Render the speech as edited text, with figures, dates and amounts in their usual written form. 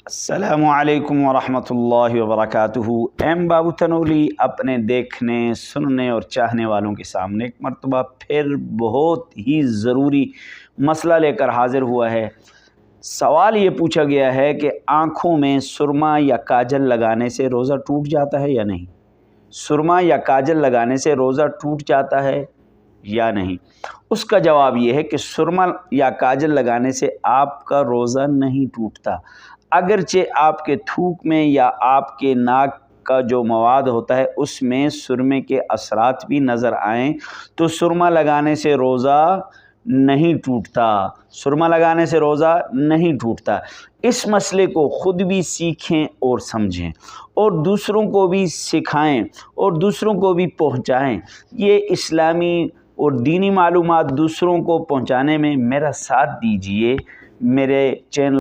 अस्सलामुअलैकुम वरहमतुल्लाहि वबरकातुहू। एम बाबू तनोली अपने देखने सुनने और चाहने वालों के सामने एक मरतबा फिर बहुत ही ज़रूरी मसला लेकर हाज़िर हुआ है। सवाल ये पूछा गया है कि आँखों में सुरमा या काजल लगाने से रोज़ा टूट जाता है या नहीं। सुरमा या काजल लगाने से रोज़ा टूट जाता है या नहीं। उसका जवाब ये है कि सुरमा या काजल लगाने से आपका रोज़ा नहीं टूटता। अगरचे आपके थूक में या आपके नाक का जो मवाद होता है उसमें सुरमे के असरात भी नज़र आएँ तो सुरमा लगाने से रोज़ा नहीं टूटता। सुरमा लगाने से रोज़ा नहीं टूटता। इस मसले को ख़ुद भी सीखें और समझें और दूसरों को भी सिखाएं और दूसरों को भी पहुंचाएं। ये इस्लामी और दीनी मालूमात दूसरों को पहुंचाने में मेरा साथ दीजिए। मेरे चैनल